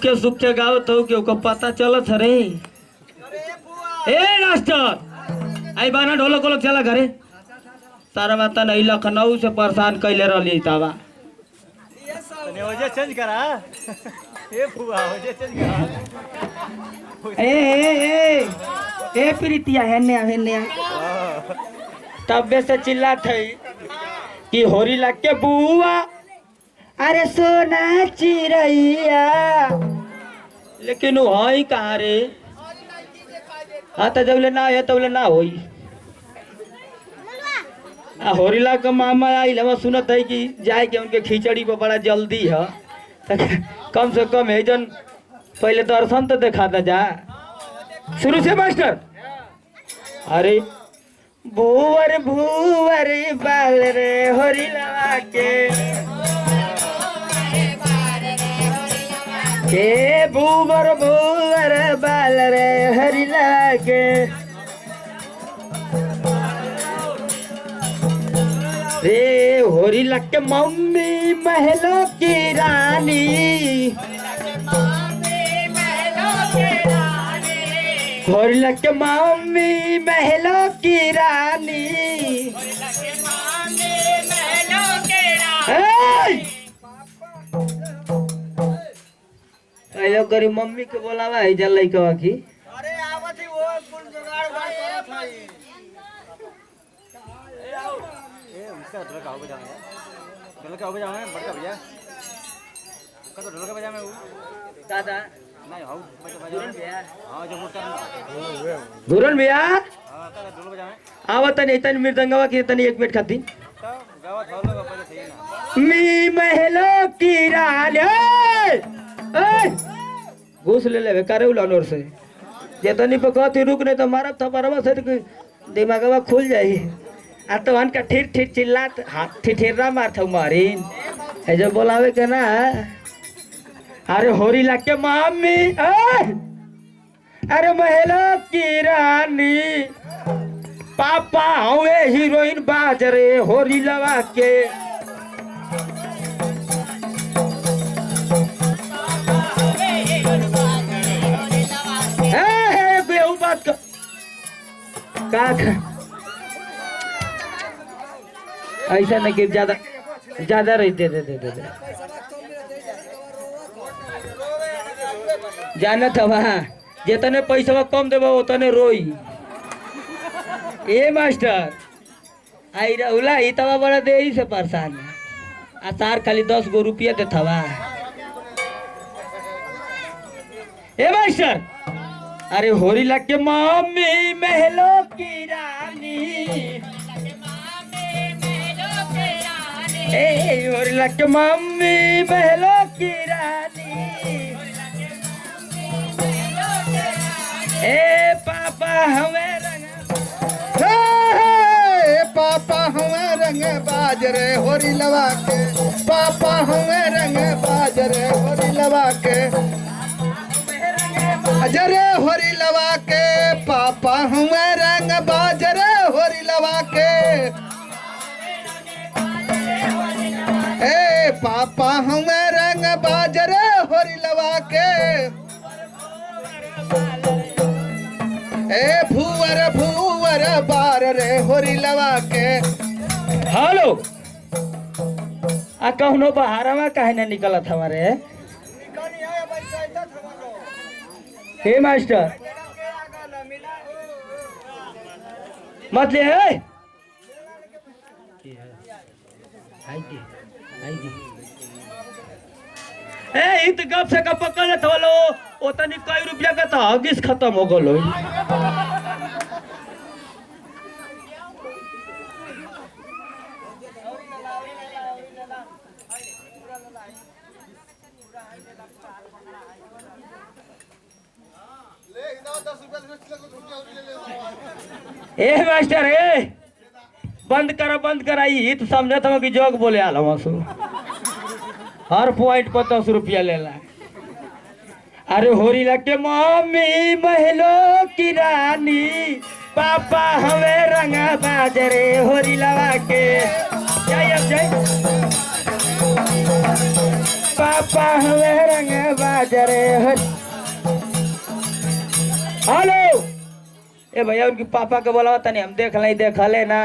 के सुख के गाँव तो के ओको पता चलत रे। ए मास्टर आई बाना ढोलक ओलक चला घरे सारा बात नहीं लखनऊ से परेशान कैले रहली तावा तने वजह चेंज करा ए फुआ वजह चेंज करा ए प्रीतिया हेने तब से चिल्लात है कि होरी लग के बुआ अरे सोना चिरैया लेकिन वो हई कहाँ रे। हाँ तो जब ले ना है तब ले ना होई। होरीला का मामा आई लवा सुनत है कि जाए के उनके खिचड़ी पर बड़ा जल्दी है तो कम से कम है जन पहले दर्शन तो दिखाता जा शुरू से मास्टर। अरे भूवर भूवर बाल रे होरीला के भूवर भूवर बाल रे हरिला के रे होरीला के मम्मी महलों की रानी होरीला के मम्मी महलों की रानी हेलो करी मम्मी के बोलावा है जल लइका की। अरे आवत ही वो कुल जुगाड़ भाई करत है ए उसका ढोलक आओ बजाना है ढोलक आओ बजाना है बड़का भैया का तो ढोलक बजा में वो दादा नहीं आओ बजा भैया हां जो मोटर गुरन भैया हां का ढोलक बजा में आवत नहीं तन मृदंगवा की तनी एक मिनट खाती तो गावा ढोलक पहले सही ना मी महलो की रानी घूस ले ले करे उलानोर से जेतनी पे कहती रुक नहीं तो मारब थपरवा से दिमागवा खुल जाई आ तो हन का ठिर ठिर चिल्लात हाथ ठिठेरा मार थौ मारिन है जो बोलावे के ना। अरे होरी ला के मम्मी अरे महलो की रानी पापा हवे हीरोइन बाज रे होरी लवा के ऐसा नहीं कि ज्यादा ज्यादा रही दे दे दे दे जाना था वहाँ जितने पैसा कम देबो उतने रोई। ए मास्टर आई रहुला ही तवा बड़ा देरी से परेशान है आसार खाली 10 गो रुपया दे थवा। ए मास्टर अरे होरी लग के मम्मी महलो की रानी ए होरी लग के मम्मी महलो की रानी ए पापा हमें पापा हमें रंग बाजरे होरी लवा के पापा हमें रंग बाजरे होरी लवा के अजरे होरी लवा के पापा हमें रंग बाजरे होरी लवा के ए पापा हमें रंग बाजरे होरी लवा के ए भूवर भूवर बार रे होरी लवा के। हेलो आ कहनो बहारवा काहे ना निकलत हमारे। हे मास्टर मत ले है ए इत गप से गप पकड़ लेत वालो ओतनी कई रुपया का तो हगिस खत्म हो गलो। ए मास्टर ए बंद करा ही तो समझत हम कि जोक बोले आल सु हर पॉइंट पर 10 रुपया लेला। अरे होरी लग के मम्मी महलो की रानी पापा हमें रंगा बाजरे होरी लवा के जय जय पापा हमें रंग बाजरे हो। हेलो ए भैया उनकी पापा के बोला तनी हम देख ले ना